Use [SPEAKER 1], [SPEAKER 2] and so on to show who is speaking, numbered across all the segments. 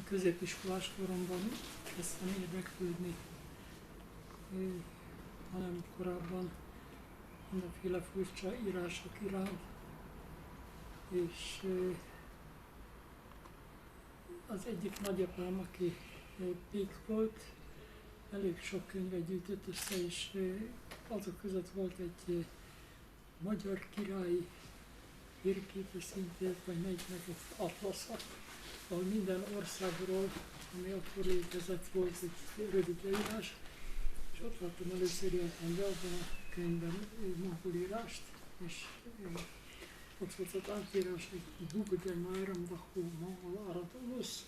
[SPEAKER 1] középiskolás koromban kezdtem érdeklődni, hanem korábban mindenféle furcsa írások iránt, és az egyik nagyapám, aki pék volt, elég sok könyvet gyűjtött össze, és azok között volt egy magyar királyi térképes szintén, vagy melyiknek egy atlasza, ahol minden országról, ami akkor létezett, volt egy rövid leírás, és ott láttam először életem be abban a könyvben mongolírást, és ott volt az átírás, hogy Bugde Máram Dachó Mongol Aratolosz,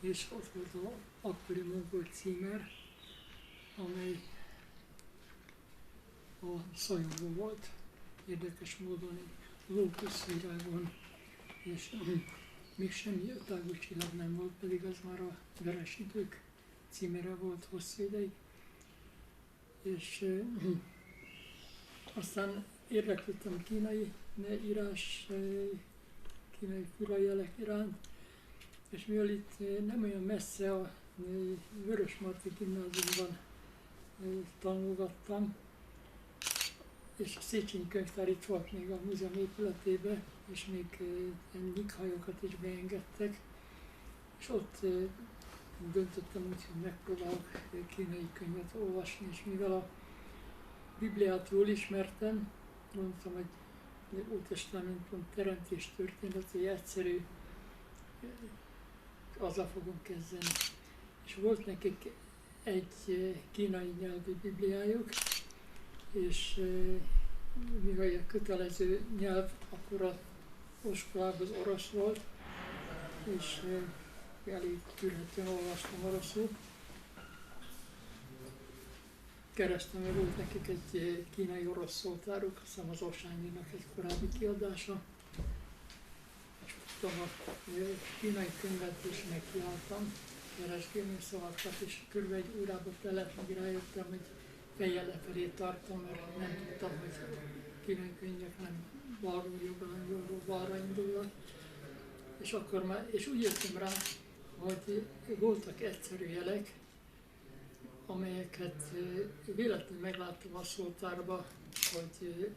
[SPEAKER 1] és ott volt az akkori mongol címer, amely a szajongó volt, érdekes módon egy lókuszvirágon, és még semmi ötágú csillag nem volt, pedig az már a Veres idők címere volt hosszú ideig. És aztán érdeklődtem kínai írás, kínai fura jelek iránt, és mivel itt nem olyan messze a Vörösmarty Gimnáziumban tanulgattam, és a Széchenyi könyvtár itt volt még a múzeum épületében, és még nyighajókat is beengedtek, és ott döntöttem úgy, hogy megpróbálok kínai könyvet olvasni, és mivel a Bibliát jól ismertem, mondtam, hogy Ótestamentum teremtés történet, hogy egyszerű, azzal fogom kezdeni. És volt nekik egy kínai nyelvű Bibliájuk, és mivel a kötelező nyelv, akkor az iskolában az orosz volt, és elég tűrhetően olvastam oroszul. Keresztül volt nekik egy kínai-orosz szótáruk, azt hiszem az Osányinak egy korábbi kiadása. És tudtam a kínai könyvet is nekiálltam keresgélni szavakat, és kb. Egy órába telett, meg rájöttem, hogy fejjel lefelé tartom, mert nem tudtam, hogy kínai könyvek nem balról jobbra, hanem jobbról balra indulnak. És akkor és úgy jöttem rá, hogy voltak egyszerű jelek, amelyeket véletlenül megláttam a szótárba, hogy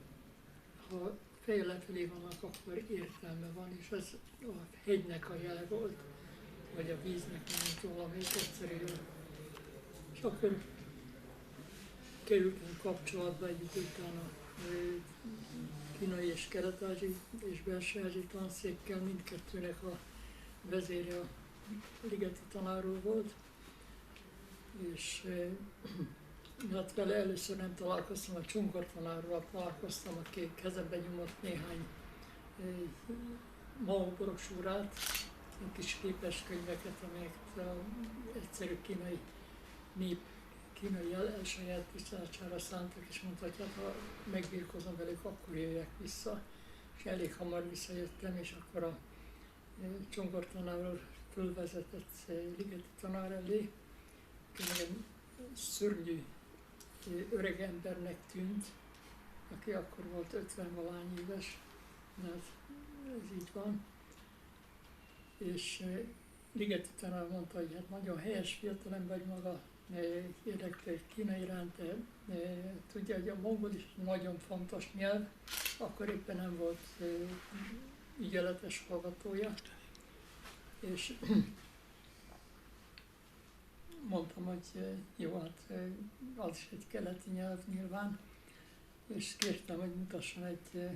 [SPEAKER 1] ha fejjel lefelé vannak, akkor értelme van, és ez a hegynek a jele volt, vagy a víznek, nem valamelyik egyszerű jel. És akkor kerültünk kapcsolatba egy idő után a kínai és kelet-ázsiai és belső-ázsiai tanszékkel, mindkettőnek a vezére a ligeti tanár úr volt, és hát vele először nem találkoztam, a Csongor tanárral találkoztam, aki kezembe nyomott néhány Mao brosúrát, kis képeskönyveket, amelyeket egyszerű kínai nép kínai elsajátítására szántak, és mondta, hogy hát, ha megbírkozom velük, akkor jöjjek vissza. És elég hamar visszajöttem, és akkor a Csongor tanárról fölvezetett ligeti tanár elé, aki egy szörnyű öreg embernek tűnt, aki akkor volt 50-valány éves, de ez így van. És ligeti tanár mondta, hogy hát nagyon helyes fiatalember vagy maga, érdeklődik Kína iránt, tudja, hogy a mongol is nagyon fontos nyelv, akkor éppen nem volt ügyeletes hallgatója, és mondtam, hogy jó, hát az is egy keleti nyelv nyilván, és kértem, hogy mutasson egy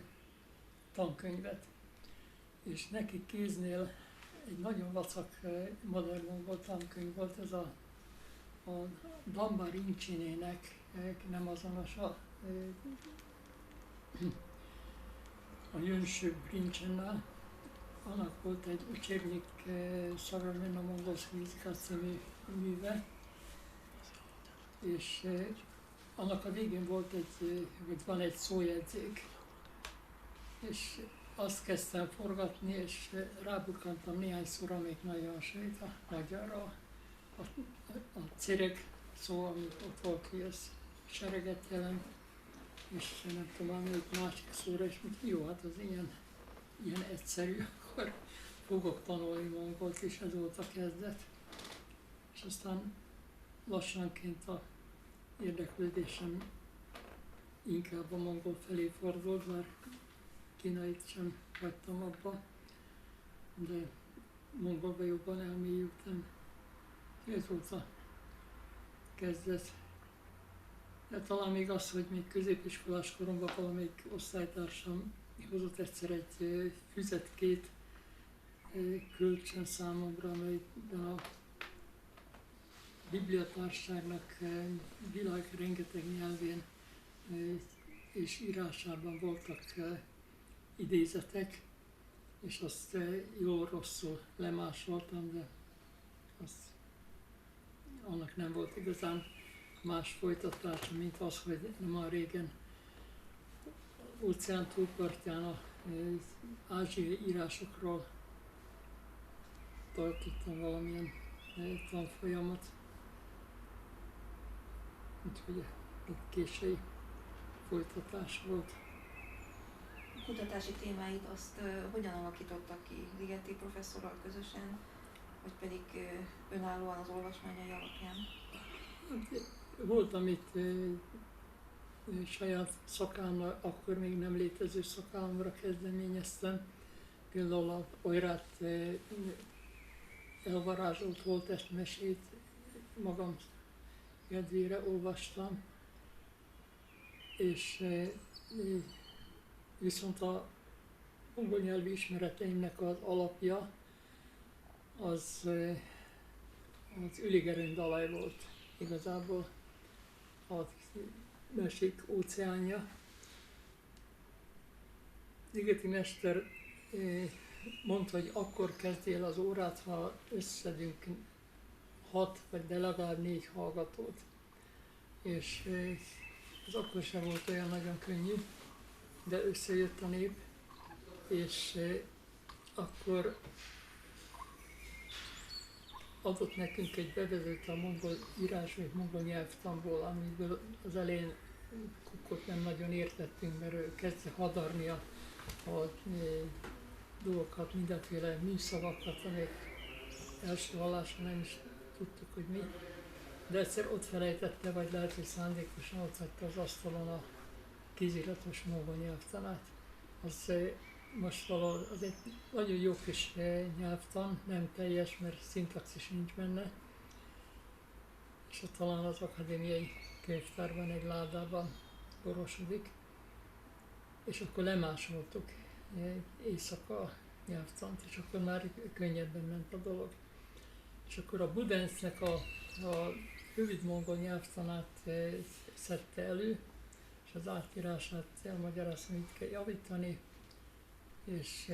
[SPEAKER 1] tankönyvet, és neki kéznél egy nagyon vacak modern mongol tankönyv volt, ez a Damba Rincsinének, nem azonos a Jönső Rincsennel, annak volt egy Učebnik Savremenna Mongolszka Jezika című műve, és annak a végén volt van egy szójegyzék, és azt kezdtem forgatni, és rábukkantam néhányszor, amelyik nagyon hasonlít a magyarra. A cereg szó, amit ott volt, hogy ez sereget jelent, és nem tudom, egy másik szóra, és mondta, jó, hát az ilyen egyszerű, akkor fogok tanulni mongolt, és ez volt a kezdet. És aztán lassanként a érdeklődésem inkább a mongol felé fordult, már kínait sem hagytam abba, de mongolba jobban elmélyültem. Ez volt a kezdet. De talán még az, hogy még középiskolás koromban valamelyik osztálytársam hozott egyszer egy füzetkét kölcsön számomra, amelyben a bibliatársaságnak világ rengeteg nyelvén és írásában voltak idézetek, és azt jól-rosszul lemásoltam, de annak nem volt igazán más folytatása, mint az, hogy nem olyan régen óceán túlpartján az ázsiai írásokról tartottam valamilyen tanfolyamot, úgyhogy egy késői folytatás volt.
[SPEAKER 2] A kutatási témáid azt hogyan alakítottak ki? Ligeti professzorral közösen, vagy pedig önállóan az olvasmányai alapján?
[SPEAKER 1] Volt, amit saját szakámra, akkor még nem létező szakámra kezdeményeztem. Például a Oirát elvarázsolt holttestmesét magam kedvére olvastam, és viszont a mongol nyelvi ismereteimnek az alapja az Üligerőn Dalaj volt igazából, a mesék óceánja. Ligeti mester mondta, hogy akkor kezdjél az órát, ha összedünk 6 vagy de legalább 4 hallgatót. És ez akkor sem volt olyan nagyon könnyű, de összejött a nép, és akkor adott nekünk egy bevezetőt a mongol írás vagy mongol nyelvtanból, amiből az elején kukkot nem nagyon értettünk, mert ő kezdte hadarni a dolgokat, mindenféle műszavakat, amik első hallásra nem is tudtuk, hogy mi. De egyszer ott felejtette, vagy lehet, hogy szándékosan ott hagyta az asztalon a kéziratos mongol nyelvtanát. Az most valahol az egy nagyon jó kis nyelvtan, nem teljes, mert szintaxis nincs benne, és ott talán az akadémiai könyvtárban egy ládában borosodik, és akkor lemásoltuk éjszaka a nyelvtant, és akkor már könnyebben ment a dolog. És akkor a Budensznek a rövid mongol nyelvtanát szedte elő, és az átírását elmagyarázta, mit kell javítani, és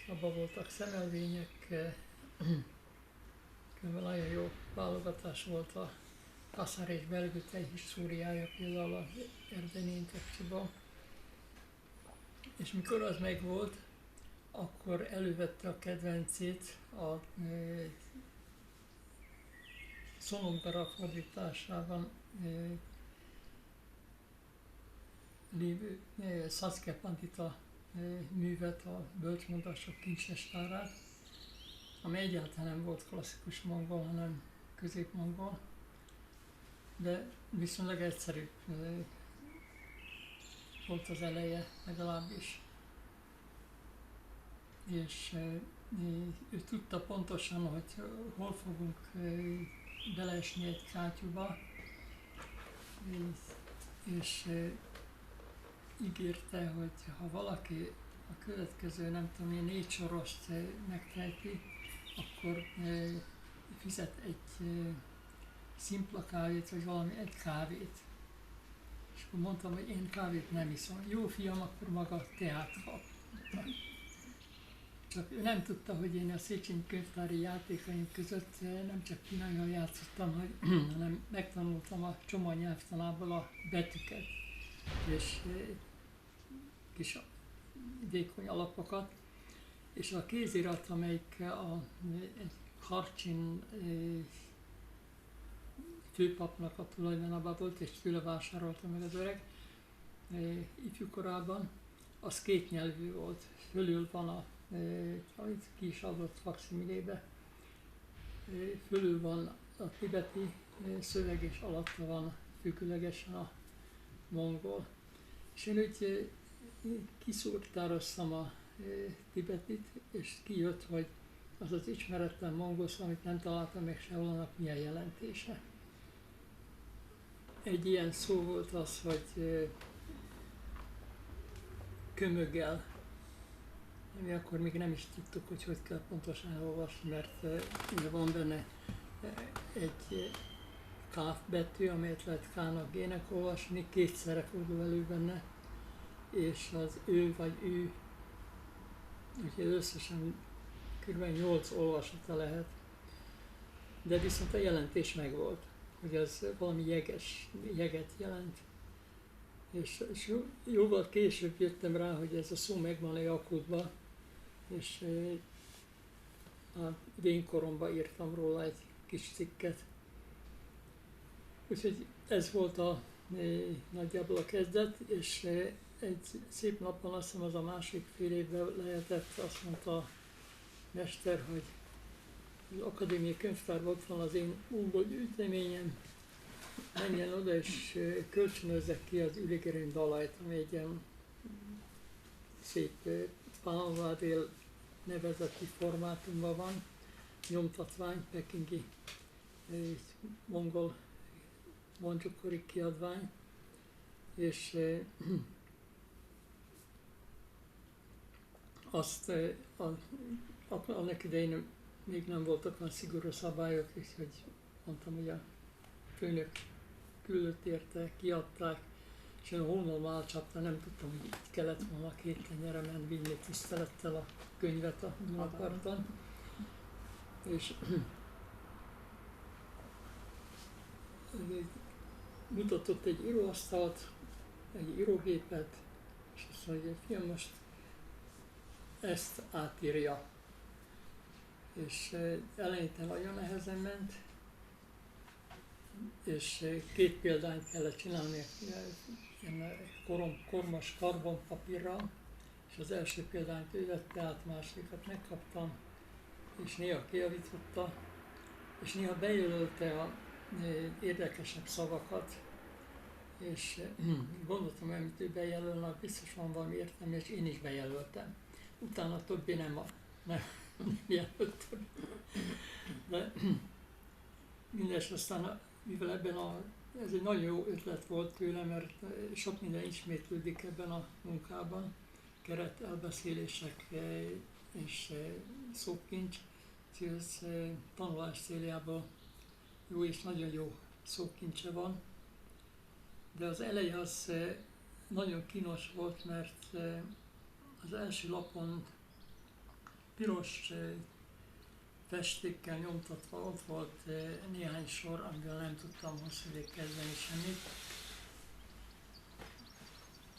[SPEAKER 1] abban voltak szemelvények, nagyon jó válogatás volt a Kaszár és Belgütej hisztóriája például az Erdélyi Intekcsiban. És mikor az megvolt, akkor elővette a kedvencét a Szolongara fordításában lévő Szaszke Pandita művet, a bölcsmondások kincstárát, ami egyáltalán nem volt klasszikus mongol, hanem középmongol, de viszonylag egyszerű volt az eleje legalábbis. És ő tudta pontosan, hogy hol fogunk beleesni egy kátyúba, és ígérte, hogy ha valaki a következő, nem tudom én, 4 sorost megteheti, akkor fizet egy szimpla kávét, vagy valami, egy kávét. És akkor mondtam, hogy én kávét nem iszom. Jó fiam, akkor maga teát kap. Csak ő nem tudta, hogy én a Széchenyi könyvtári játékaim között nem csak kínaiul játszottam, hanem megtanultam a csoma nyelvtanából a betűket és kis vékony alapokat, és a kézirat, amelyik egy Harcsin főpapnak a tulajdonában volt, és tőle vásárolta meg az öreg ifjúkorában, az 2 nyelvű volt. Fölül van amit ki is adott fakszimilébe, fölül van a tibeti szöveg, és alatta van függőlegesen a mongol. És én úgy kiszúrtároztam a tibetit, és kijött, hogy az az ismeretlen mongol szó, amit nem találtam meg sehol, annak milyen jelentése. Egy ilyen szó volt az, hogy kömöggel, mi akkor még nem is tudtuk, hogy hogy kell pontosan elolvasni, mert ugye van benne egy káf betű, amelyet lehet K-nak, G-nek olvasni, kétszerre fordul elő benne, és az ő vagy ő, úgyhogy összesen kb. 8 olvasata lehet, de viszont a jelentés megvolt, hogy az valami jeget jelent. És jóval később jöttem rá, hogy ez a szó megvan a Jakutban, és a vénykoromban írtam róla egy kis cikket. Úgyhogy ez volt nagyjából a kezdet, és egy szép napon, azt hiszem az a másik fél évben lehetett, azt mondta a mester, hogy az akadémiai könyvtárban ott van az én mongol gyűjteményem, menjen oda és kölcsönözzek ki az Üligerén dalajt, ami egy ilyen szép pálmavádél nevezeti formátumban van, nyomtatvány, pekingi mongol Mandzsukori kiadvány, és azt annak idején még nem voltak olyan szigorú szabályok, és hogy mondtam, hogy a főnök küldött érte, kiadták, és én a hónalma álcsapta, nem tudtam, hogy itt kellett volna 2 tenyeremen vinni tisztelettel a könyvet a Dunaparton. És mutatott egy íróasztalt, egy írógépet, és azt mondja, hogy fiam, most ezt átírja. És eleinte nagyon nehezen ment, és 2 példányt kellett csinálni ilyen kormas karbonpapírral, és az első példányt ő vette át, másodikat megkaptam, és néha kijavította, és néha bejelölte a érdekesebb szavakat, és gondoltam, amit ő bejelölne, biztos van valami értelme, és én is bejelöltem. Utána többé nem jelöltem. De mindes aztán, mivel ez egy nagyon jó ötlet volt tőle, mert sok minden ismétlődik ebben a munkában, keret, elbeszélések és szókincs, úgyhogy ez tanulás céljából jó és nagyon jó szókincse van. De az eleje az nagyon kínos volt, mert az első lapon piros festékkel nyomtatva ott volt néhány sor, amivel nem tudtam hosszúvég kezdeni semmit.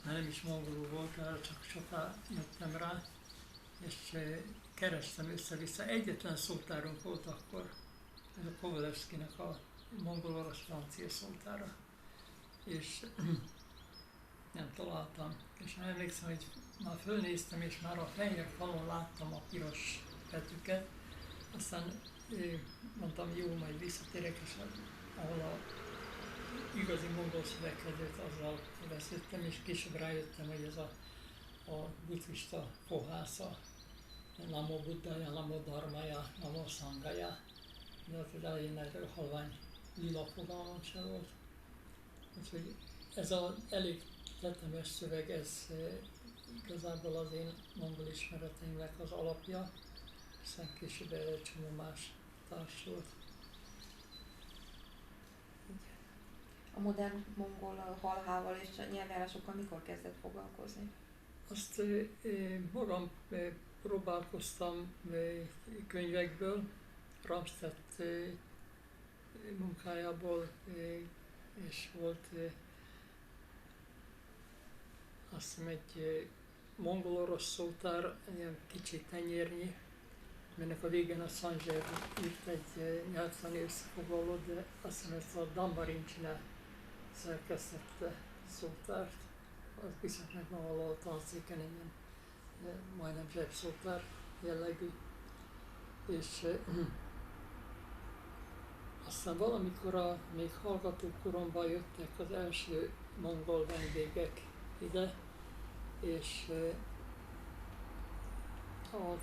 [SPEAKER 1] Nem is mongolul volt, arra csak soká jöttem rá, és kerestem össze-vissza. Egyetlen szótárunk volt akkor, ez a Kovalevszkinek a mongol-orosz-francia szótára, és nem találtam. És emlékszem, hogy már fölnéztem, és már a fehér falon láttam a piros betűket, aztán mondtam, jó, majd visszatérek, és ahol a igazi mongol szövegkezőt azzal vesződtem, és később rájöttem, hogy ez a buddhista pohásza, Namo Buddhaya, Namo Dharmaya, Namo Sanghaya, de az elején erről halvány lila fogalmam sem volt. Úgyhogy ez az elég tetemes szöveg, ez igazából az én mongol ismereteimnek az alapja, hiszen később erre egy csomó más társult.
[SPEAKER 2] A modern mongol halhával és nyelvjárásokkal mikor kezdett foglalkozni?
[SPEAKER 1] Azt magam próbálkoztam könyvekből, Ramstedt munkájából, és volt azt hiszem egy mongol-orosz szótár, ilyen kicsi tenyérnyi, aminek a végén a Sanzser írt egy nyelvtani összefoglalót, de azt hiszem ezt a Dambarincsine szerkesztette szótárt, az viszont meg van valahol a tanszéken, ilyen majdnem zsebszótár jellegű, és azt Aztán valamikor még hallgatókoromban jöttek az első mongol vendégek ide, és a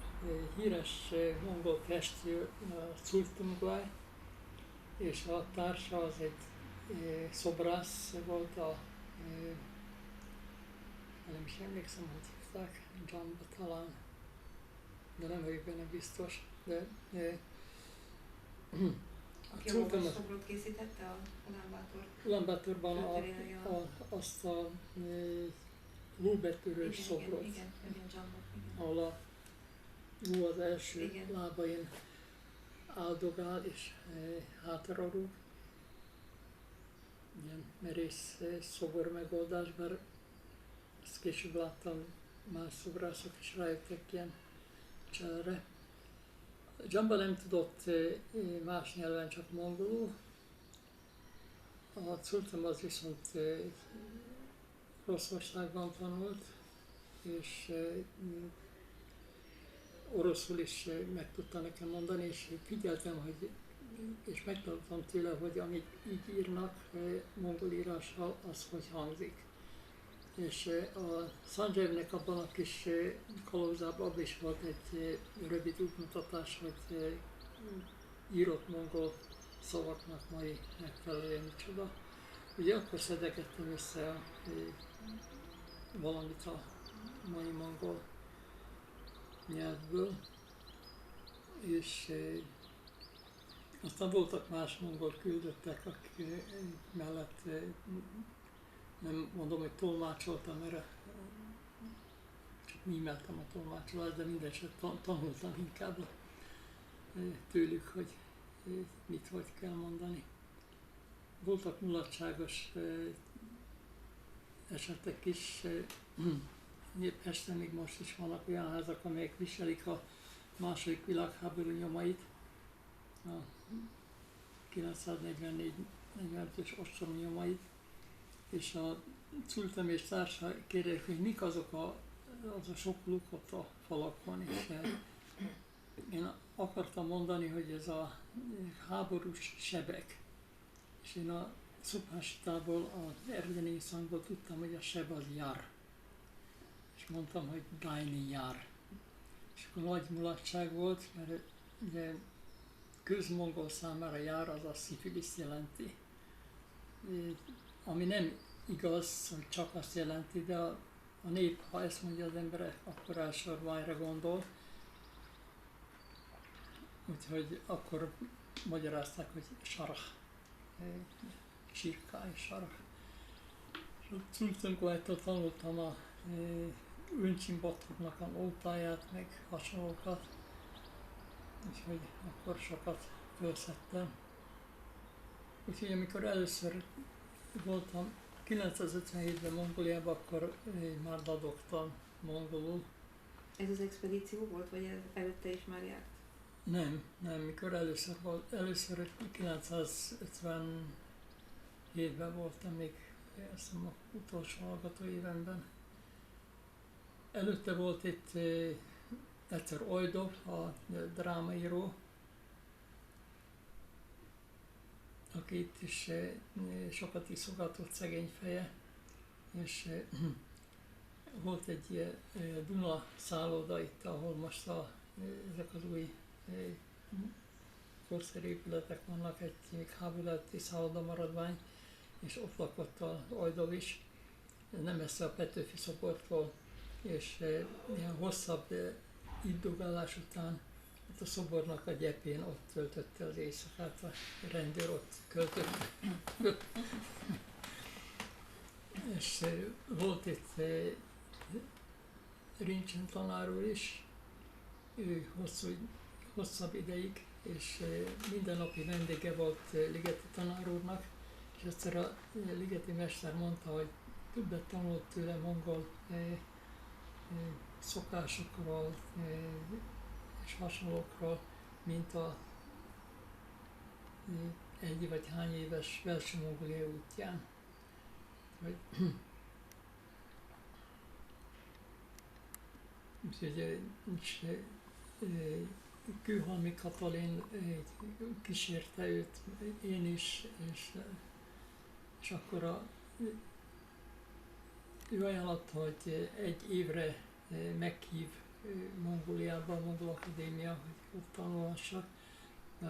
[SPEAKER 1] híres mongol festő Cultumguay, és a társa az egy szobrász volt, nem is emlékszem, hogy hívták, Jamba talán, de nem vagyok benne biztos, de
[SPEAKER 2] Aki a magas szobrot készítette a
[SPEAKER 1] Ulánbátorban azt a lóbetörős szobrot,
[SPEAKER 2] igen, Jamba,
[SPEAKER 1] ahol a ló az első
[SPEAKER 2] igen.
[SPEAKER 1] lábain áldogál és hátra rúg. Ilyen merész szobor megoldás, bár ezt később láttam, más szobrászok is rájöttek ilyen cselre. Jamba nem tudott más nyelven, csak mongolul. A Cultum az viszont Oroszországban tanult, és oroszul is meg tudta nekem mondani, és figyeltem, hogy, és megtanultam tőle, hogy amit így írnak mongol írással, az hogy hangzik. És a Sanjevnek abban a kis kalauzában abban is volt egy rövid útmutatás, hogy írott mongol szavaknak mai megfelelően micsoda. Ugye akkor szedegettem össze valamit a mai mongol nyelvből, és aztán voltak más mongol küldöttek, akik mellett nem mondom, hogy tolmácsoltam, mert csak mímeltem a tolmácsolást, de mindesetre tanultam inkább tőlük, hogy mit, hogy kell mondani. Voltak mulatságos esetek is, Pesten még most is vannak olyan házak, amelyek viselik a második világháború nyomait, a 944-45-ös ostrom nyomait, és a Cultum és társa kérdezik, hogy mik azok az a sok lukot a falakon, és én akartam mondani, hogy ez a háborús sebek, és én a Szubhasitából, az erdeni szangból tudtam, hogy a seb az jár, és mondtam, hogy Daini jár. És akkor nagy mulatság volt, mert ugye közmongol számára jár, az a szifiliszt jelenti. Ami nem igaz, hogy csak azt jelenti, de a nép, ha ezt mondja az emberek, akkor elsősorban erre gondol. Úgyhogy akkor magyarázták, hogy sarah, sírkály, sarah. És a Cultumguaytól tanultam a Öncsimbatoknak a nótáját, meg hasonlókat. Úgyhogy akkor sokat felszettem. Úgyhogy amikor először voltam 957-ben Mongóliában, akkor már dadogtam mongolul.
[SPEAKER 2] Ez az expedíció volt, vagy előtte is már járt?
[SPEAKER 1] Nem, mikor először 957-ben voltam még, azt hiszem, az utolsó hallgató évenben. Előtte volt itt egyszer Ojdov, a drámaíró, aki itt is sokat iszogatott, szegény feje, és volt egy Duna szálloda itt, ahol most ezek az új korszerű épületek vannak, egy még háború előtti szálloda maradvány, és ott lakott az Ojdov is, nem messze a Petőfi szobortól, és ilyen hosszabb időgállás után ott a szobornak a gyepén ott töltötte az éjszakát, a rendőr ott költött. És volt itt Rincsen tanár úr is, ő hosszabb ideig, és mindennapi vendége volt Ligeti tanár úrnak, és egyszer a ligeti mester mondta, hogy többet tanult tőle mongol szokásokról és hasonlókról, mint a egy vagy hány éves belső Mongólia útján. Úgyhogy Kőhalmi Katalin kísérte őt, én is, és akkor ő ajánlotta, hogy egy évre meghív Mongóliába, a Mongol Akadémia, hogy ott tanulhassak. A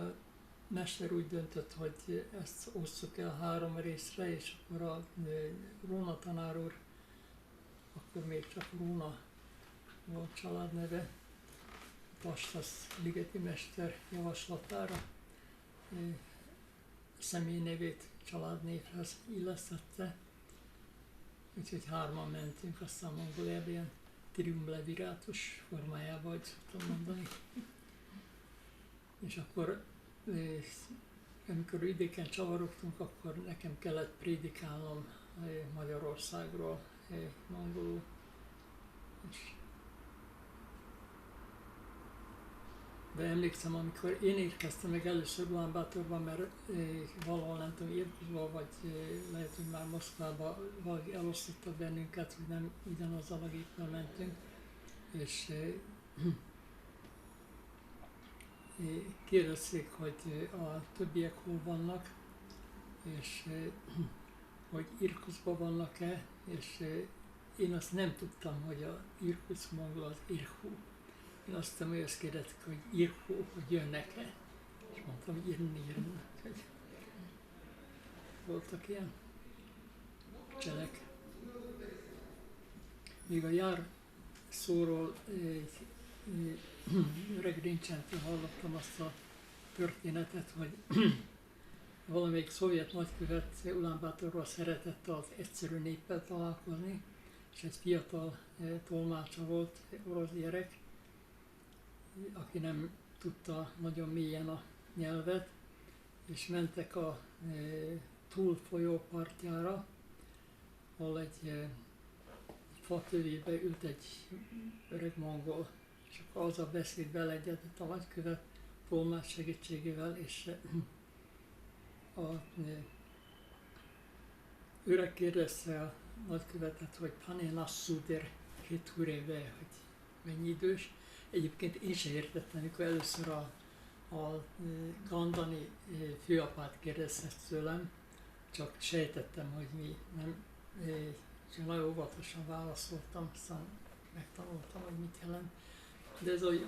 [SPEAKER 1] mester úgy döntött, hogy ezt osszuk el 3 részre, és akkor a Róna tanár úr, akkor még csak Róna volt családneve, Pastas ligeti mester javaslatára személynevét családnévhez illesztette. Úgyhogy 3-an mentünk aztán Mongóliába, ilyen triumvirátus formájában, hogy szoktam mondani. És akkor, amikor idéken csavarogtunk, akkor nekem kellett prédikálnom Magyarországról, mongolul. De emlékszem, amikor én érkeztem meg először Ulánbátorban, mert valahol nem tudom, Irkutskba, vagy lehet, hogy már Moszkvába valaki elosztottak bennünket, hogy nem ugyanazzal a géppel mentünk, és kérdezték, hogy a többiek hol vannak, és hogy Irkutskba vannak-e, és én azt nem tudtam, hogy a Irkutsk mongol az Irkú. Én azt hiszem, hogy azt kérdezték, hogy Irkú, hogy jönnek-e, és mondtam, hogy jönni. Voltak ilyen cselek. Még a jár szóról öreg Rincsentől hallottam azt a történetet, hogy valamelyik szovjet nagykövet Ulánbátorról szeretett az egyszerű néppel találkozni, és egy fiatal tolmácsa volt, orosz gyerek, aki nem tudta nagyon mélyen a nyelvet, és mentek a Túl folyó partjára, ahol egy fa tövébe ült egy öreg mongol, és akkor az a beszéd beleegyedett a nagykövet tolmács segítségével, és a öreg kérdezte a nagykövetet, hogy Pane Nassuder Keturébe, hogy mennyi idős. Egyébként én sem értettem, amikor először a Gandani főapát kérdezte tőlem, csak sejtettem, hogy mi nem, és nagyon óvatosan válaszoltam, aztán megtanultam, hogy mit jelent. De ez az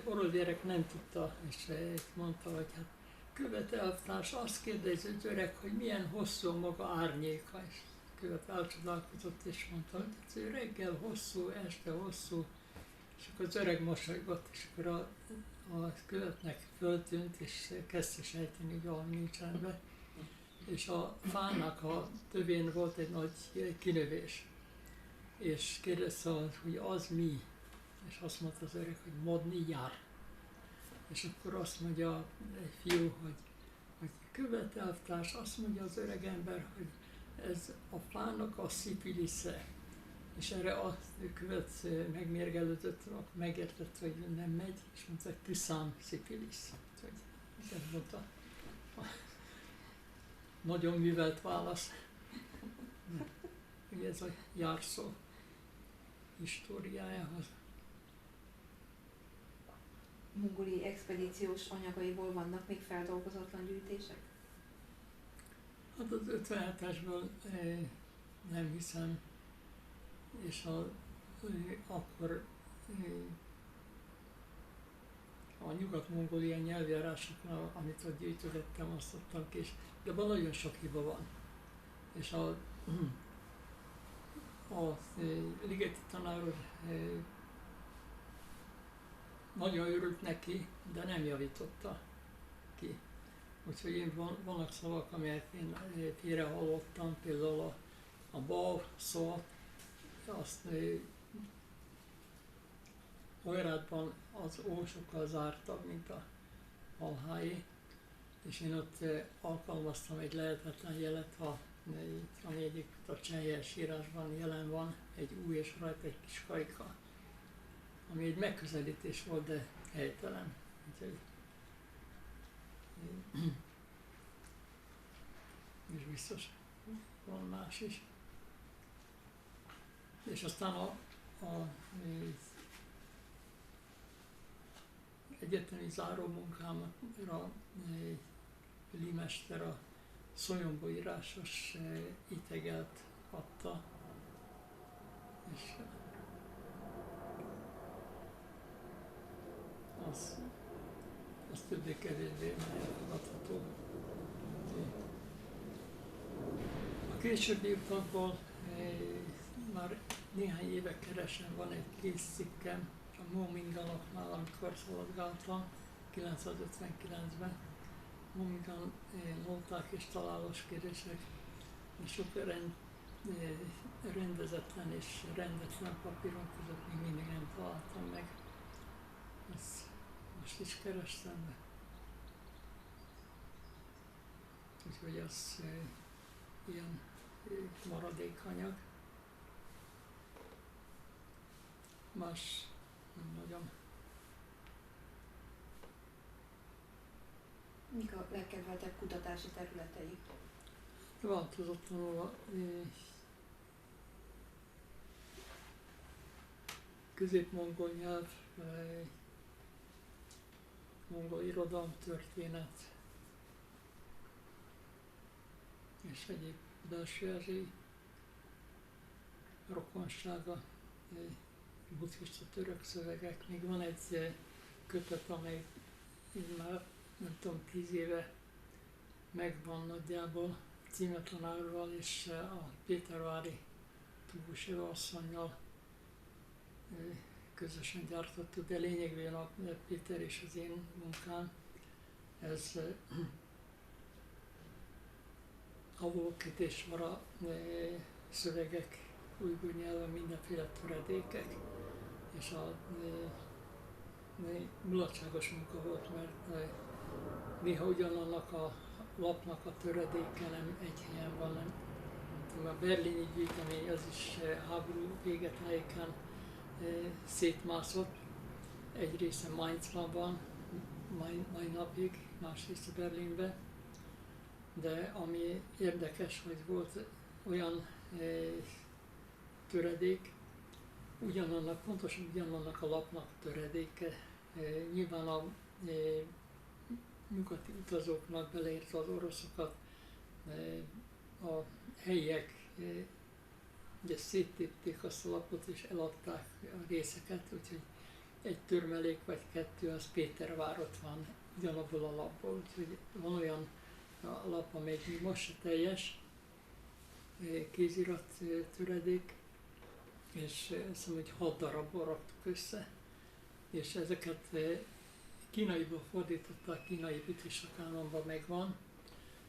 [SPEAKER 1] orosz gyerek nem tudta, és mondta, hogy hát követeltárs azt kérdezi az öreg, hogy milyen hosszú a maga árnyéka, és követ elcsodálkozott, és mondta, hogy ez reggel hosszú, este hosszú, és akkor az öreg mosolygott, és akkor a követnek föltűnt, és kezdte sejteni, hogy valami nincs rendben. És a fának a tövén volt egy nagy kinövés, és kérdezte, hogy az mi? És azt mondta az öreg, hogy modni jár. És akkor azt mondja egy fiú, hogy követeltárs, azt mondja az öreg ember, hogy ez a fának a szifilisze. És erre a követ megmérgelődött, megértett, hogy nem megy, és mondta, hogy tiszám szifilisz. Ez volt a nagyon művelt válasz. Ugye ez a járszó históriájához.
[SPEAKER 2] Mongoli expedíciós anyagaiból vannak még feldolgozatlan gyűjtések?
[SPEAKER 1] Hát az 57-esből nem hiszem, és akkor a nyugat-mongólia nyelvjárásoknál, amit ott gyűjtögettem, azt adtam ki, de abban nagyon sok hiba van. És a ligeti tanár úr nagyon örült neki, de nem javította ki. Úgyhogy én vannak szavak, amelyet én félre hallottam, például a bal szót, azt Oirátban az ó sokkal zártabb, mint a alhái, és én ott alkalmaztam egy lehetetlen jelet, ami egyébként a csenjes írásban jelen van, egy új és rajta egy kis kajka, ami egy megközelítés volt, de helytelen. Úgyhogy, és biztos van más is. És aztán egyetemi zárómunkámra Limester a Szolyombo írásos itegelt adta, és az többé-kevésbé elfogadható. A későbbi utakból már néhány éve keresem, van egy kész cikkem a Mominganoknál, amikor szaladgáltam 959-ben. Momingan nóták és találós kérdések, sok rendezetlen és rendetlen papíron között még mindig nem találtam meg. Ezt most is kerestem be. Úgyhogy az ilyen maradékanyag. Más nem nagyon.
[SPEAKER 2] Mik a legkedveltebb kutatási területei?
[SPEAKER 1] Változatlanul a közép-mongol nyelv, mongol irodalom, történet és egyéb belső-ázsiai rokonsága, buddhista török szövegek. Még van egy kötet, amely már nem tudom, 10 éve megvan nagyjából címetlenárval, és a Pétervári Tuguseva asszonnyal közösen gyártottuk, de lényegében a Péter és az én munkám. Ez Avalokiteshvara szövegek, ujgur nyelven mindenféle töredékek, és a mulatságos munka volt, mert néha ugyanannak a lapnak a töredéke nem egy helyen van, nem. A berlini gyűjtemény az is háború vége tájékán szétmászott. Egy része Mainzban van, mai napig, más része Berlinben. De ami érdekes, hogy volt olyan töredék, pontosan ugyanannak a lapnak töredéke. Nyilván a nyugati utazóknak, beleértve az oroszokat, a helyiek ugye széttépték azt a lapot és eladták a részeket, úgyhogy egy törmelék vagy kettő az Pétervárot van ugyanabból a lapból, úgyhogy van olyan lap, amely még most se teljes kézirat töredék, és azt mondom, hogy 6 darabból raktuk össze, és ezeket kínaiból fordították, kínai buddhista kánonban megvan,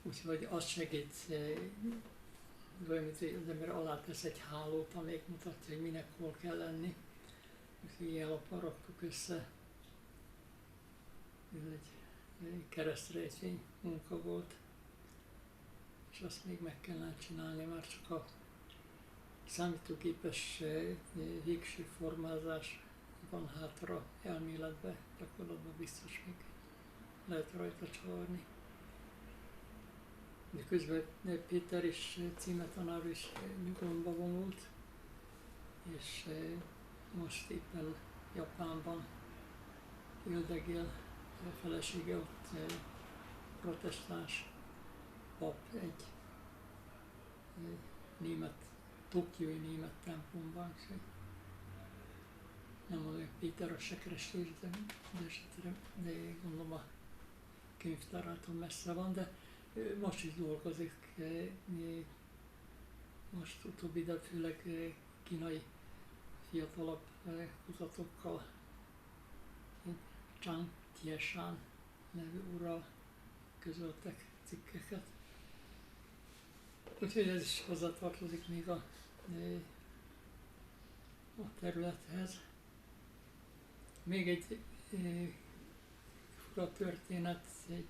[SPEAKER 1] úgyhogy az segít, olyan, mint az ember alátesz egy hálót, amelyik mutatja, hogy minek hol kell lenni. Úgyhogy ilyen lapon raktuk össze. Ez egy keresztrejtvény munka volt, és azt még meg kellene csinálni, már csak a számítógépes végső formázás van hátra elméletben, gyakorlatban biztos még lehet rajta csavarni. De közben Péter és címetanár is nyugalomba vonult, és most éppen Japánban éldegél, a felesége ott protestáns pap egy német, tokiói német templomban. Nem mondom, hogy Péter a se keresés, de gondolom a könyvtárától messze van, de most is dolgozik, most utóbbi ide főleg kínai fiatalabb kutatókkal, Zhang Tieshan nevű úrral közöltek cikkeket. Úgyhogy ez is hozzátartozik még a területhez. Még egy fura történet, egy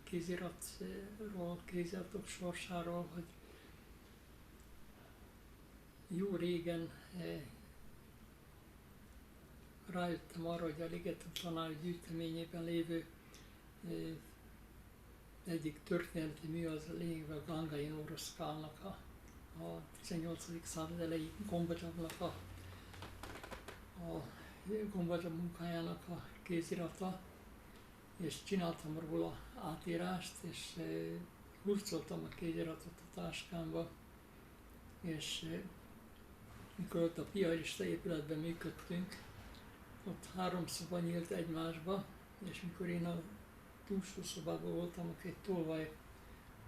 [SPEAKER 1] kéziratról, kéziratok sorsáról, hogy jó régen rájöttem arra, hogy a Ligeti Tanár gyűjteményében lévő egyik történeti mű az lényegben a Gangain oroszkálnak a 18. század elejé Kombodzsának a Gombagyar munkájának a kézirata, és csináltam róla átírást, és hurcoltam a kéziratot a táskámba, és mikor ott a piarista épületben működtünk, ott 3 szoba nyílt egymásba, és mikor én a túlsó szobában voltam, akkor egy tolvaj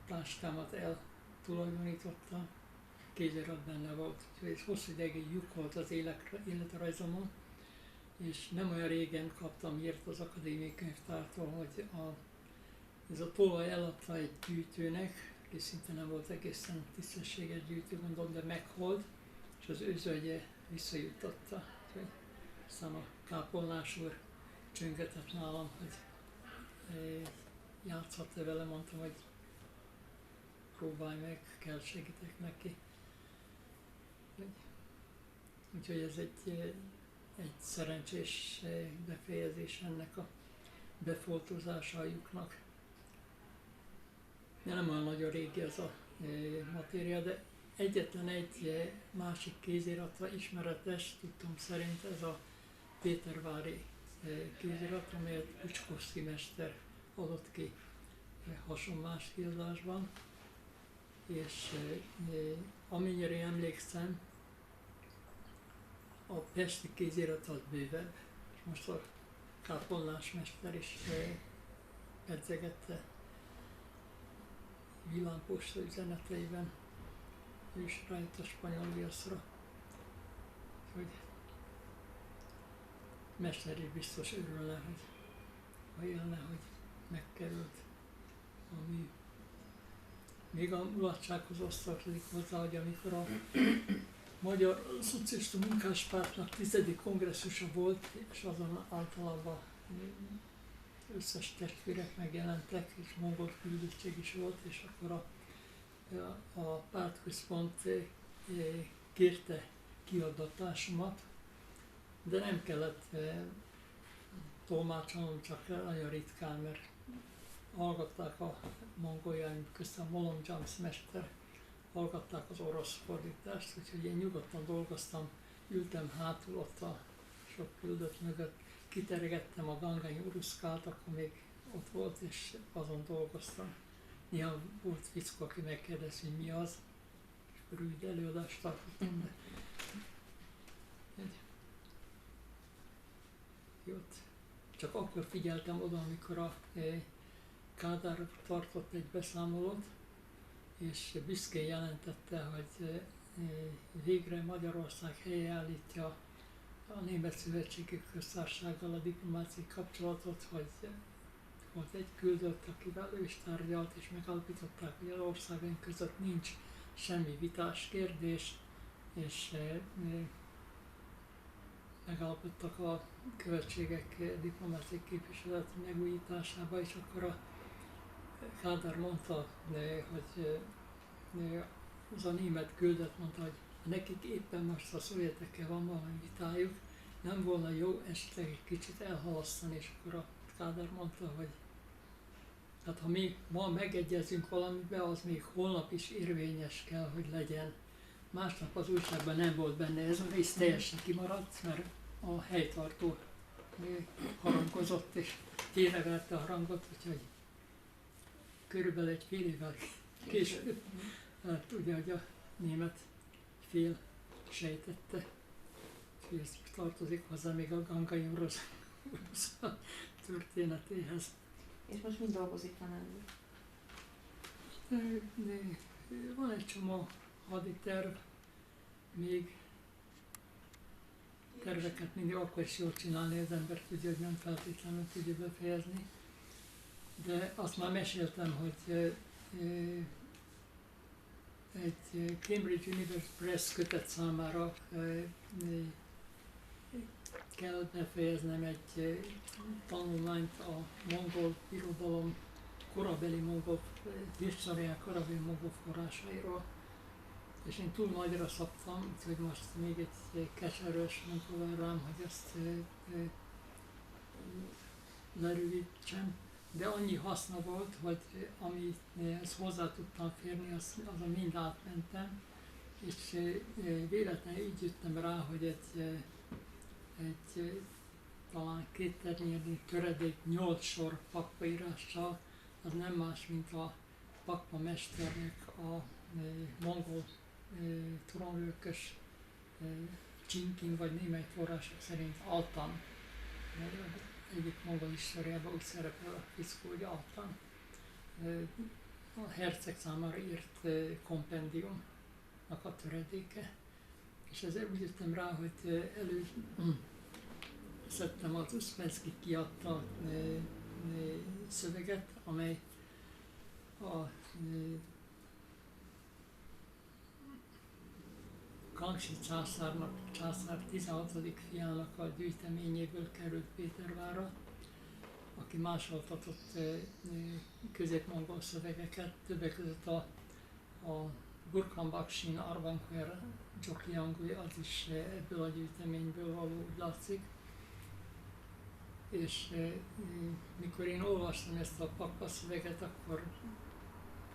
[SPEAKER 1] táskámat eltulajdonította, kézirat benne volt, úgyhogy hosszú ideig lyuk volt az életrajzomon, és nem olyan régen kaptam hírt az akadémiai könyvtártól, hogy ez a tolvaj eladta egy gyűjtőnek, aki szinte nem volt egészen tisztességes gyűjtő, gondolom, de meghalt, és az özvegye visszajuttatta. Aztán a kápolnás úr csöngetett nálam, hogy játszhat-e vele, mondtam, hogy próbálj meg, kell segítek neki. Úgyhogy ez egy szerencsés befejezés ennek a befoltozása a lyuknak. De nem olyan nagyon régi ez a matéria, de egyetlen egy másik kézirata ismeretes, tudtom szerint ez a pétervári kézirat, amelyet Pucskovszky mester adott ki hasonlás kiadásban, és amennyire emlékszem, a pesti kézirat az bővebb, és most a kápolnás mester is pedzegette villámposta üzeneteiben, ő is rájött a spanyol viaszra. Hogy mester is biztos örülne, hogy ha élne, hogy megkerült a mű. Még a mulatsághoz azt tartozik hozzá, hogy amikor a Magyar Szocialista Munkáspártnak 10. kongresszusa volt, és azon általában összes testvérek megjelentek, és mongol küldöttség is volt, és akkor a pártközpont kérte kiadatásomat, de nem kellett tolmácsolnom, csak nagyon ritkán, mert hallgatták a mongoljaim, köztem Molom James mester, hallgatták az orosz fordítást, úgyhogy én nyugodtan dolgoztam, ültem hátul ott a sok küldött mögött, kiteregettem a Gangai Uruszkát, akkor még ott volt, és azon dolgoztam. Néha volt fickó, aki megkérdezi, hogy mi az, és akkor rövid előadást tartottam. Jót. Csak akkor figyeltem oda, amikor a Kádár tartott egy beszámolót, és büszkén jelentette, hogy végre Magyarország helyreállítja a Német Szövetségi Köztársasággal a diplomáciai kapcsolatot, hogy volt egy küldött, akivel ő is tárgyalt, és megállapították, hogy az országaink között nincs semmi vitás kérdés, és megállapodtak a követségek diplomáciai képviseleti megújításába, és akkor a Kádár mondta, hogy az a német küldött mondta, hogy nekik éppen most a szovjetekkel van valami vitájuk, nem volna jó esetleg egy kicsit elhalasztani, és akkor a Kádár mondta, hogy hát ha mi ma megegyezünk valamibe, az még holnap is érvényes kell, hogy legyen. Másnap az újságban nem volt benne ez a rész, teljesen kimaradt, mert a helytartó harangozott, és félreverte a harangot, úgyhogy körülbelül egy fél évvel később, hát ugye, hogy a német fél sejtette, és ez tartozik hozzá még a Gangai orosz történetéhez.
[SPEAKER 2] És most mind dolgozik tanárul?
[SPEAKER 1] Van egy csomó haditerv, még terveket mindig akkor is jól csinálni, az ember tudja, hogy nem feltétlenül tudja befejezni. De azt már meséltem, hogy egy Cambridge University Press kötet számára kell befejeznem egy tanulmányt a mongol irodalom, korabeli mongol, historiák korabeli mongol forrásairól. És én túl nagyra szabtam, úgyhogy most még egy keserős munka van rám, hogy ezt lerövidítsem. De annyi haszna volt, hogy amihez hozzá tudtam férni, azon mind átmentem, és véletlenül így jöttem rá, hogy egy talán 2 ternyérnyi töredék 8 sor pakpaírással, az nem más, mint a pakpa mesternek a mongol trónörökös Csinkin vagy német források szerint Altan. Egyik mongol historiában úgy szerepel a fickó, hogy Altan. A herceg számára írt kompendiumnak a töredéke. És ezért úgy jöttem rá, hogy előszedtem az Uszpenszky kiadta szöveget, amely a Kangxi császár 16. fiának a gyűjteményéből került Pétervárra, aki másoltatott közép-mongol szövegeket, többek között a Gurkhan Bakshin Arvankher Dzsokiangui, az is ebből a gyűjteményből való, úgy látszik. És mikor én olvastam ezt a pakpa szöveget, akkor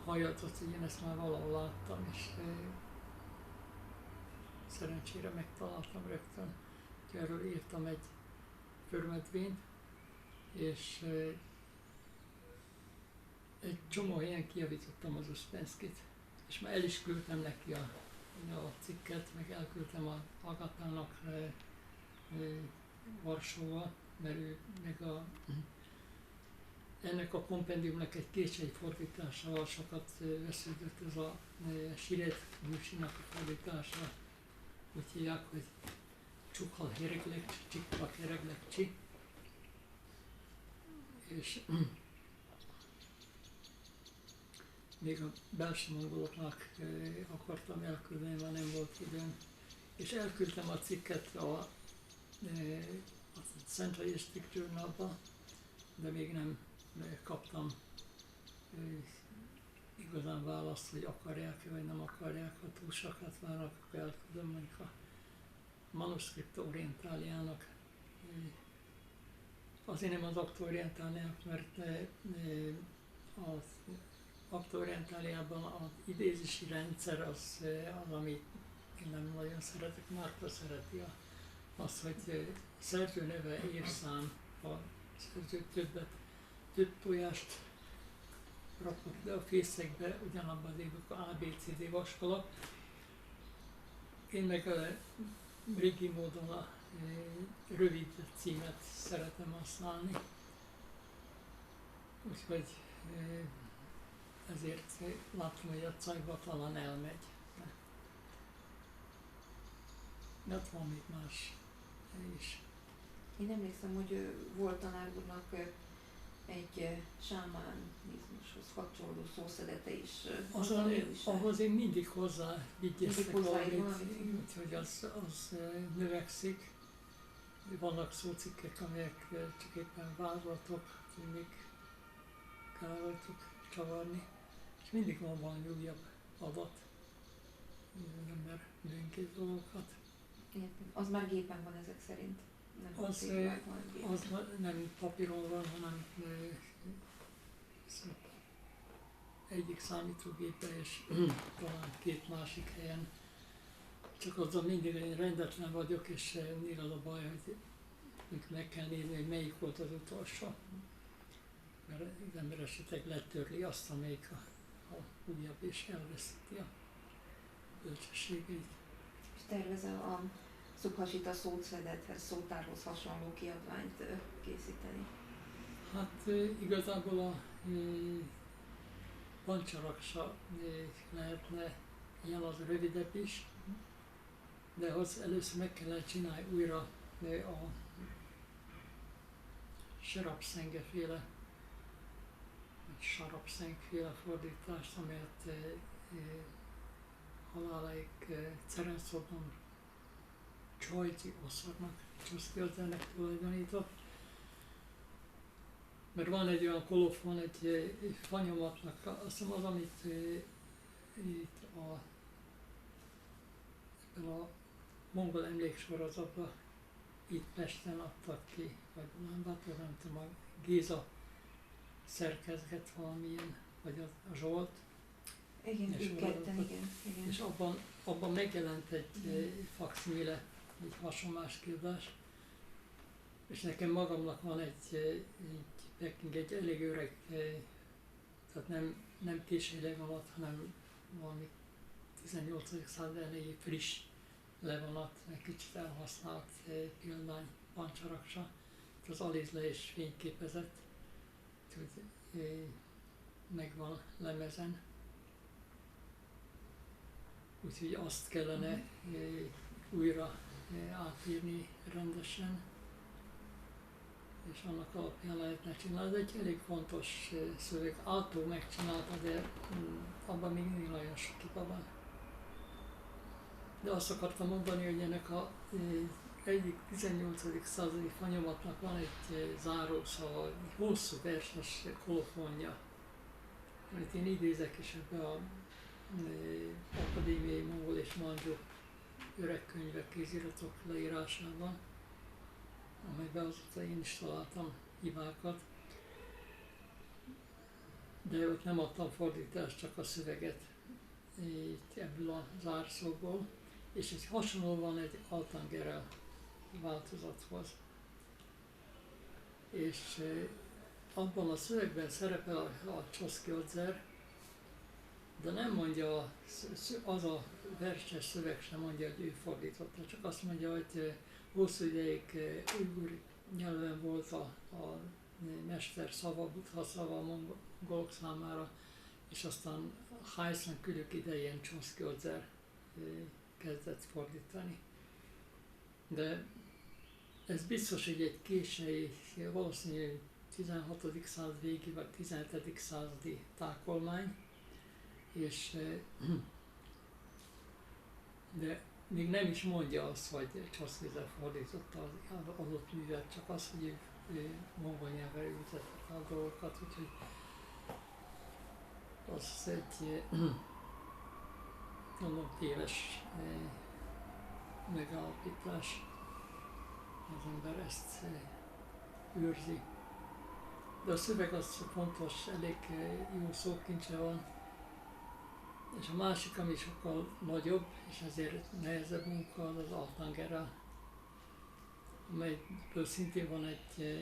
[SPEAKER 1] hajatott, hogy én ezt már valahol láttam, és szerencsére megtaláltam rögtön, hogy erről írtam egy förmedvényt, és egy csomó helyen kijavítottam az Uszpenszkyt, és már el is küldtem neki a cikket, meg elküldtem a Agatának Varsóba, mert ő meg ennek a kompendiumnak egy kétsei fordításával sokat vesződött, ez a Siret Nyusinak a fordítása. Úgy hívják, hogy Csukhal Hereglekcsi, Csikpak Hereglekcsi. És még a belső mongoloknak akartam elküldeni, már nem volt időm. És elküldtem a cikket a Central District Journalba, de még nem kaptam igazán választ, hogy akarják-e vagy nem akarják. Ha túl sokat várnak, akkor elküldöm mondjuk a Manuscripta Orientaliának. Azért nem az Acta Orientaliának, mert az Acta Orientaliában az idézési rendszer az, amit én nem nagyon szeretek, Márta szereti az, hogy szerzőneve, évszám, a szerző több tojást rakott le a fészekbe, ugyanabban az évben ABCD vaskalap. Én meg a régi módon a rövid címet szeretem használni, úgyhogy ezért láttam, hogy a Cajba talán elmegy. De ott van még más is.
[SPEAKER 2] Én emlékszem, hogy volt tanár úrnak egy sámánizmushoz kapcsolódó szószedete is.
[SPEAKER 1] Ahhoz én mindig hozzá vigyeztek valamit, úgyhogy az növekszik. Vannak szócikkek, amelyek csak éppen vázlatok, hogy még kell rajtuk csavarni. És mindig van valami újabb adat, az ember bűnkéz dolgokat.
[SPEAKER 2] Az már gépen van ezek szerint? Nem
[SPEAKER 1] az nem papíron van, hanem egyik számítógépen és talán 2 másik helyen. Csak azzal mindig én rendetlen vagyok, és néha az a baj, hogy meg kell nézni, hogy melyik volt az utolsó. Mert az ember esetleg letörli azt, amelyik a újabb, és elveszíti a bölcsességeit.
[SPEAKER 2] És tervezel a Subhasita szószedethez, szótárhoz hasonló kiadványt készíteni?
[SPEAKER 1] Hát igazából a Pancsaraksa lehetne, ilyen az rövidebb is, de az először meg kellett csinálni újra a Sarabszenge-féle, vagy Sarabszeng-féle fordítást, amelyet haláláig Cerenszobon Csajci Oszornak, Csuszkiazelnek tulajdonított. Mert van egy olyan kolofon, egy fanyomatnak, azt hiszem az, amit itt ebben a mongol emléksorozatban itt Pesten adtak ki, vagy Ulánbátor, nem tudom, a Géza szerkezget valamilyen, vagy a Zsolt.
[SPEAKER 2] Igen, ők ketten, igen.
[SPEAKER 1] És abban megjelent egy fakszimile, egy hasonlás kiadás. És nekem magamnak van egy elég öreg, tehát nem késői levonat, hanem valami 18. század elejé friss levonat, egy kicsit elhasznált példány pancsaraksa. Az Aliz le is fényképezett, úgyhogy megvan lemezen. Úgyhogy azt kellene újra átírni rendesen, és annak alapján lehetne csinálni. Ez egy elég fontos szöveg. Átó megcsinálta, de abban még mindig nagyon sok hiba van. De azt akartam mondani, hogy ennek a egyik 18. századi fanyomatnak van egy zárószava, egy hosszú verses kolofonja, amit én idézek is ebbe a akadémiai mongol és mandzsú öregkönyvek, kéziratok leírásában, amelyben azóta én is találtam hibákat, de ott nem adtam fordítást, csak a szöveget ebből a zárszóból, és ez hasonló van egy Altangerel változathoz. És abban a szövegben szerepel a Csoszki Odzer, de nem mondja, az a verses szöveg sem mondja, hogy ő fordította, csak azt mondja, hogy hosszú ideig ujgur nyelven volt a mester szava, Buddha szava a mongolok számára, és aztán Hájszán Külük idején Csoszki Odzer kezdett fordítani. De ez biztos, hogy egy késői, valószínűleg 16. század végi vagy 17. századi tákolmány, és de még nem is mondja azt, hogy Csoszki Odzer fordította az adott művet, csak az, hogy ő mongol nyelvre ültette a dolgokat, úgyhogy az egy mondom téves megállapítás. Az ember ezt őrzi. De a szöveg az fontos, elég jó szókincse van. És a másik, ami sokkal nagyobb, és ezért nehezebb munka, az Altangera, amelyből szintén van egy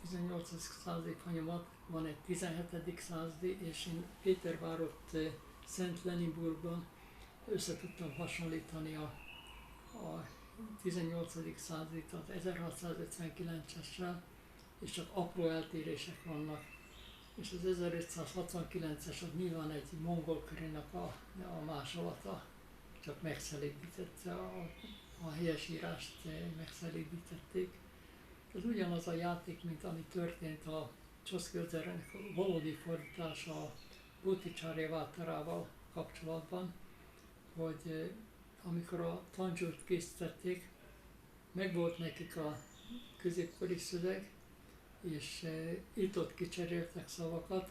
[SPEAKER 1] 18. századi fanyomat, van egy 17. századi, és én Pétervárott Szent Leninburgban össze tudtam hasonlítani a 18. századi, tehát 1659-essel, és csak apró eltérések vannak. És az 1569-es az nyilván egy mongol körének a másolata, csak megszelídítette, a helyesírást megszelídítették. Ez ugyanaz a játék, mint ami történt a Csoszki Odzernek a valódi fordítása a Botticsárjavátárával kapcsolatban, hogy amikor a Tandzsút készítették, megvolt nekik a középkori szöveg, és itt-ott kicseréltek szavakat,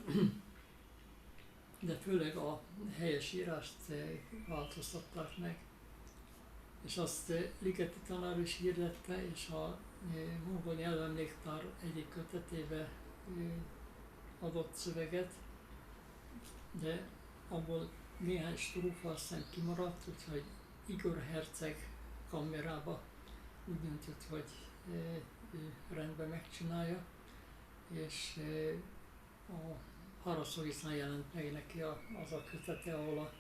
[SPEAKER 1] de főleg a helyesírást változtatták meg. És azt Ligeti tanár is hirdette, és a mongol nyelvemléktár egyik kötetébe adott szöveget, de abból néhány strófa aztán kimaradt, úgyhogy Igor herceg kamerába úgy döntött, hogy ő rendben megcsinálja, és a Haraszóviszán jelent meg neki az a kötete, ahol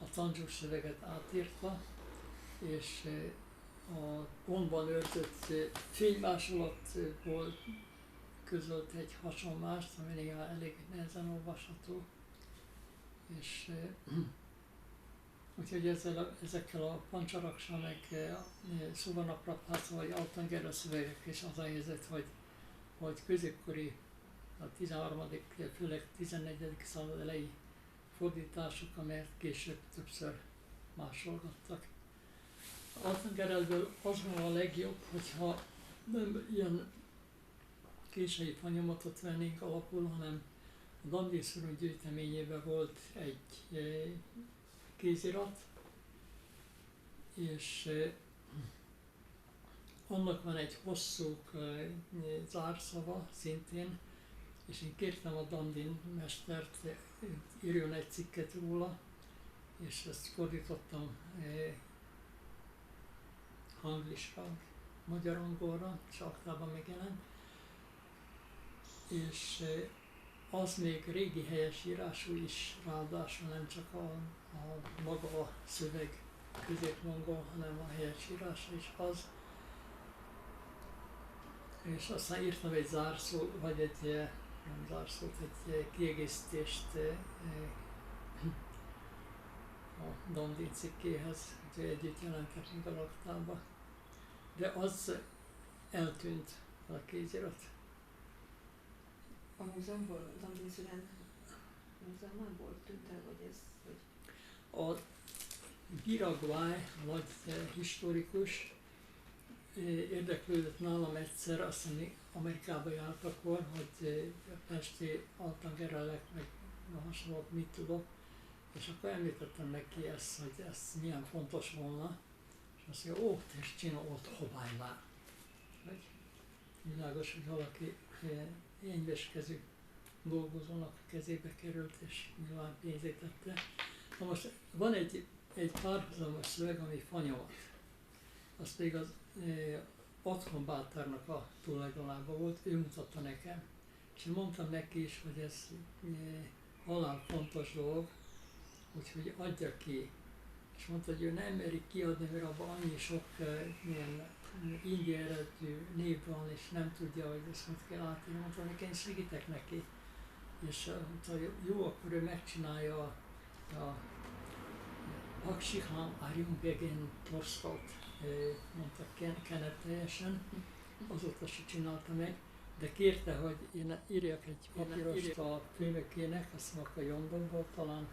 [SPEAKER 1] a tandzsús szöveget átírta, és a gondban őrzött fénymásolatból közölt egy hasonlást, ami néha elég nehezen olvasható. És úgyhogy ezekkel a Pancsaraksa, meg Szuvarnaprabhása vagy Altangera szövegek is az a helyzet, hogy középkori, a 13., főleg 14. század elejé fordítások, amelyet később többször másolgattak. Altangerelből az van a legjobb, hogyha nem ilyen késői fanyomatot vennénk alapul, hanem a Dandészorú gyűjteményében volt egy kézirat, és annak van egy hosszú zárszava szintén, és én kértem a Dandin mestert, írjon egy cikket róla, és ezt fordítottam hanglisra, magyar-angolra, és aktában megjelent, és az még régi helyesírású is, ráadásul nem csak a maga a szöveg középmongol, hanem a helyesírása is az. És aztán írtam egy zárszó, vagy nem zárszót, egy kiegészítést a Dandin cikkéhez, hogy együtt jelentek meg a raktába. De az eltűnt a kézirat.
[SPEAKER 2] A múzeumból, Dandin Szülen múzeumából tűnt el, vagy ez? Vagy...
[SPEAKER 1] A Giraguay, a nagy historikus, érdeklődött nálam egyszer, azt hiszem Amerikába járt akkor, hogy pesti altangerelek, meg hasonlók, mit tudok, és akkor említettem neki ezt, hogy ez milyen fontos volna, és azt mondja, ó, és csinálod hobájvá. Világos, hogy valaki enyveskezű dolgozónak a kezébe került, és nyilván pénzét tette. Na most van egy párhuzamos szöveg, ami Fanyamat. Az pedig az Otthon Bátárnak a tulajdonában volt, ő mutatta nekem. És én mondtam neki is, hogy ez halál fontos dolog, úgyhogy adja ki. És mondta, hogy ő nem meri kiadni, mert abban annyi sok ilyen indi eredetű név van, és nem tudja, hogy ezt mit kell átírni. Mondta, hogy én segítek neki. És mondta, hogy jó, akkor ő megcsinálja a Aksiham Arjumbegen Torsztot, mondta Kenneth teljesen, azóta se csinálta meg, de kérte, hogy én írjak egy papírost a főnökének, azt mondok a Londonból, talán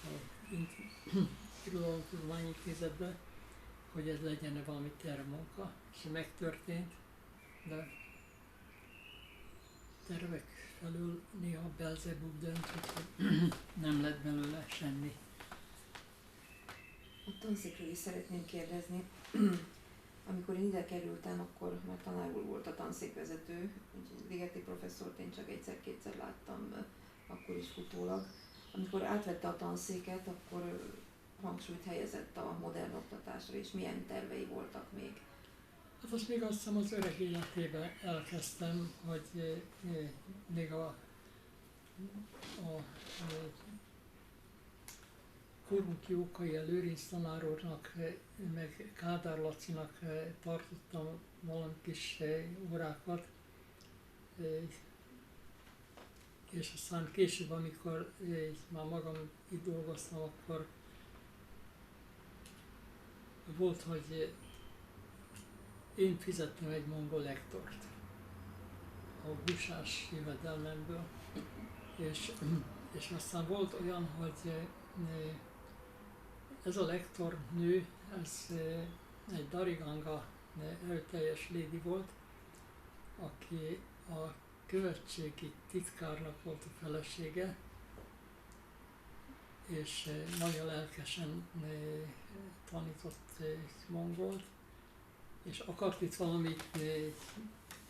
[SPEAKER 1] a Irodalomtudományi Intézetben, hogy ez legyen valami tervmunka, és megtörtént, de tervek felül néha Belzebub dönt, hogy nem lett belőle semmi.
[SPEAKER 2] A tanszékről is szeretném kérdezni. Amikor én ide kerültem, akkor már tanár úr volt a tanszékvezető, Ligeti professzort én csak egyszer-kétszer láttam, akkor is futólag. Amikor átvette a tanszéket, akkor hangsúlyt helyezett a modern oktatásra, és milyen tervei voltak még?
[SPEAKER 1] Hát azt még azt hiszem az öreg életében elkezdtem, hogy még a Korunk Jókai, a Lőrinc tanár úrnak, meg Kádár Lacinak tartottam valami kis órákat, és aztán később, amikor már magam itt dolgoztam, akkor volt, hogy én fizettem egy mongol lektort a busás jövedelmemből, és aztán volt olyan, hogy ez a lektor nő, ez egy Dariganga erőteljes lédi volt, aki a követségi titkárnak volt a felesége, és nagyon lelkesen tanított mongolt, és akart itt valamit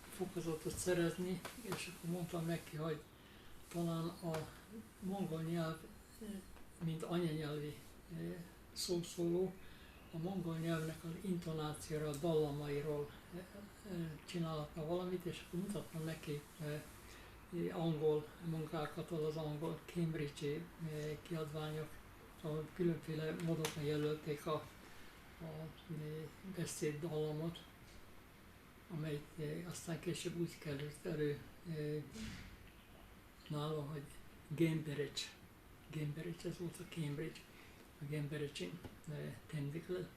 [SPEAKER 1] fokozatot szerezni, és akkor mondtam neki, hogy talán a mongol nyelv, mint anyanyelvi szószóló, a mongol nyelvnek az intonációra, a dallamairól csinálhatna valamit, és akkor mutattam neki angol munkákat, az angol Cambridge-i kiadványok, ahol különféle módokon jelölték a beszéddallamot, amely aztán később úgy került elő nála, hogy Cambridge, ez volt a Cambridge, a Cambridge-in Tendikle.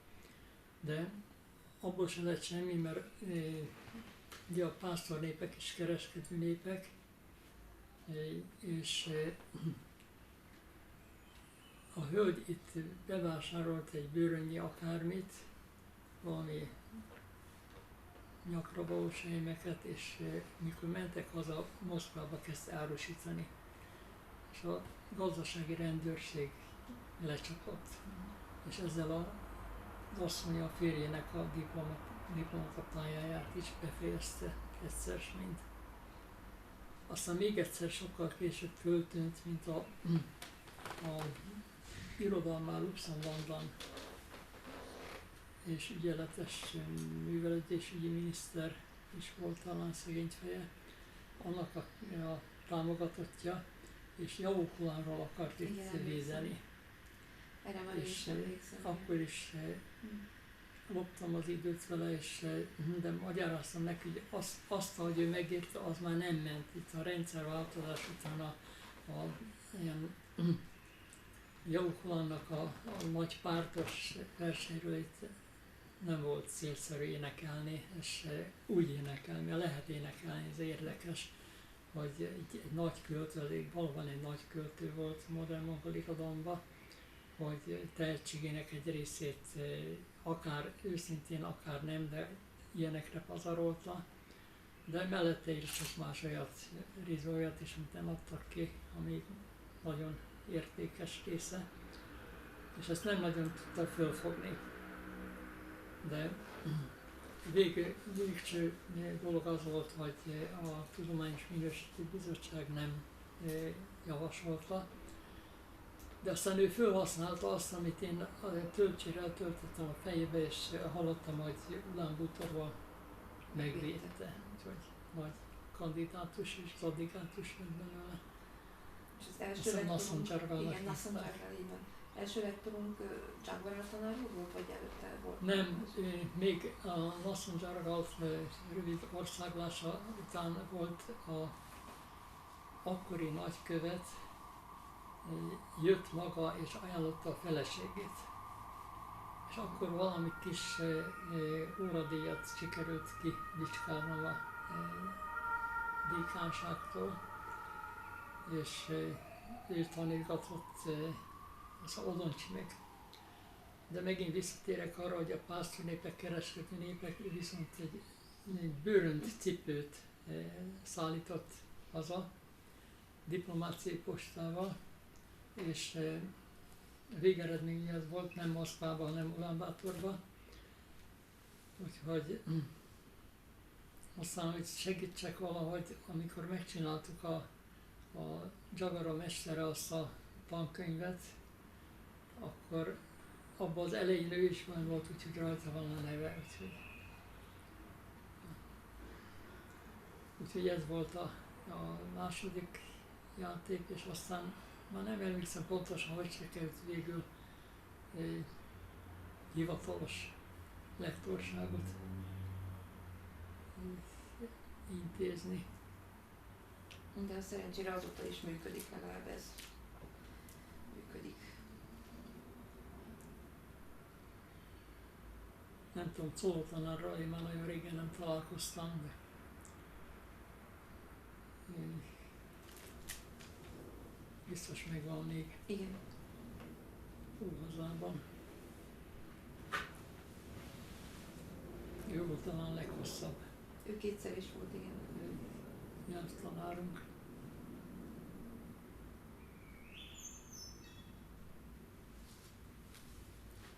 [SPEAKER 1] De abból sem lett semmi, mert ugye a pásztor népek is kereskedő népek, és a hölgy itt bevásárolt egy bőrönnyi akármit, valami nyakra való sejmeket, és mikor mentek haza, Moszkvába kezdte árusítani. És a gazdasági rendőrség lecsapott, és ezzel az asszony a férjének a diplomata pályáját is befejezte egyszer, mint. Aztán még egyszer sokkal később föltűnt, mint a irodalmár Luxemburgban és ügyeletes művelődésügyi miniszter is volt talán szegény feje, annak a támogatottja, és Jauch Hulánról akart itt védeni.
[SPEAKER 2] Erre már is emlékszem.
[SPEAKER 1] Akkor is loptam az időt vele, de magyaráztam neki, hogy azt, hogy ő megírta, az már nem ment. Itt a rendszerváltozás után a ilyen Jauch Hulánnak a nagy pártos versenyről itt nem volt célszerű énekelni, és úgy énekelni, mert lehet énekelni, ez érdekes, hogy egy nagy költő, valóban egy nagy költő volt a modern mongol irodalomban, hogy tehetségének egy részét akár őszintén, akár nem, de ilyenekre pazarolta, de mellette is sok más olyat, rizójat is, amit nem adtak ki, ami nagyon értékes része, és ezt nem nagyon tudta fölfogni. De végső dolog az volt, hogy a Tudományos Minősítő Bizottság nem javasolta, de aztán ő felhasználta azt, amit én töltsére töltöttem a fejébe, és hallottam, hogy Ulánbútorban megvédte, úgyhogy nagy kandidátus és kandidátus lett belőle.
[SPEAKER 2] És az első lektorunk,
[SPEAKER 1] igen,
[SPEAKER 2] Nasszondzsárgal, így van. Első lektorunk Dzsákvarár tanár úr volt, vagy előtte volt?
[SPEAKER 1] Nem, még a Nasszondzsárgal rövid országlása után volt a akkori nagykövet, jött maga és ajánlotta a feleségét. És akkor valami kis óradíjat sikerült kibicskálnom a dékánságtól, és ő tanítgatott az Odoncsi meg. De megint visszatérek arra, hogy a pásztor népek, kereskedő népek viszont egy bőrönt cipőt szállított haza, diplomáciai postával, és végeredménye ez volt, nem Moszkvában, hanem Ulánbátorban. Úgyhogy aztán, hogy segítsek valahogy, amikor megcsináltuk a Dzsagara mestere azt a tankönyvet, akkor abban az elején ő is van volt, úgyhogy rajta van a neve. Úgyhogy ez volt a második játék, és aztán már nem emlékszem pontosan, hogy se került végül hivatalos lektorságot intézni.
[SPEAKER 2] De szerencsére azóta is működik, legalább ez működik.
[SPEAKER 1] Nem tudom, Czoló tanárral én már nagyon régen nem találkoztam, de biztos megvan még.
[SPEAKER 2] Igen.
[SPEAKER 1] Óhazában. Ő volt talán leghosszabb.
[SPEAKER 2] Ő kétszer is volt, igen.
[SPEAKER 1] Nyelvtanárunk.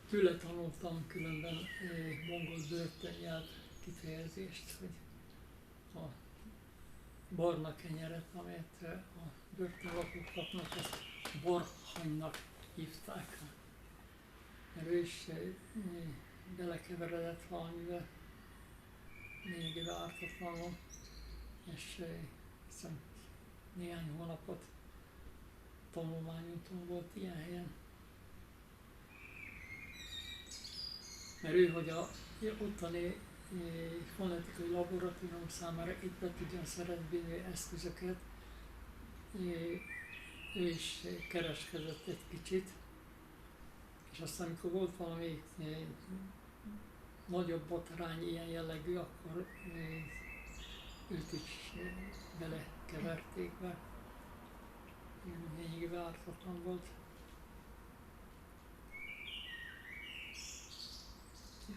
[SPEAKER 1] Tőle tanultam különben mongol börtönnyelv kifejezést, hogy a barna kenyeret, amelyet a börtönlakók kapnak, azt borhanynak hívták. Mert ő is belekeveredett valamivel, lényegében ártatlanul, és hiszem néhány hónapot tanulmányúton volt ilyen helyen. Mert ő, hogy a ottani fonetikai laboratórium számára itt be tudjon szerezni eszközöket, ő is kereskedett egy kicsit, és aztán amikor volt valami nagyobb botrány ilyen jellegű, akkor őt is belekeverték be. Lényegében ártatlan volt.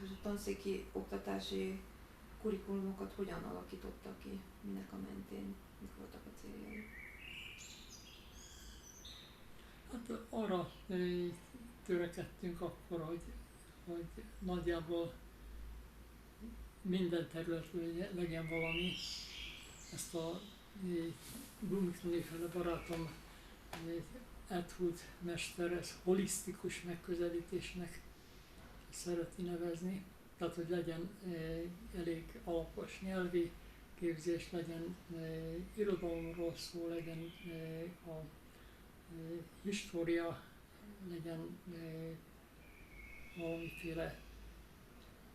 [SPEAKER 2] És a tanszéki oktatási kurikulumokat hogyan alakítottak ki? Minek a mentén? Mik voltak a céljai?
[SPEAKER 1] Hát arra törekedtünk akkor, hogy nagyjából minden területről legyen valami. Ezt a Blumenfelde barátom Edhud mester, ez holisztikus megközelítésnek szereti nevezni, tehát hogy legyen elég alapos nyelvi képzés, legyen irodalomról szó, legyen a história, legyen valamiféle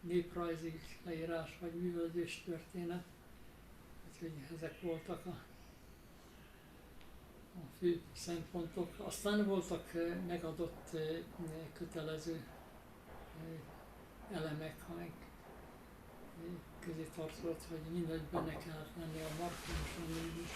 [SPEAKER 1] néprajzi leírás, vagy művelődés történet. Úgyhogy ezek voltak a fő szempontok. Aztán voltak megadott kötelező elemek, amik közé tartozott, hogy mindent benne kellett lenni a marxizmus,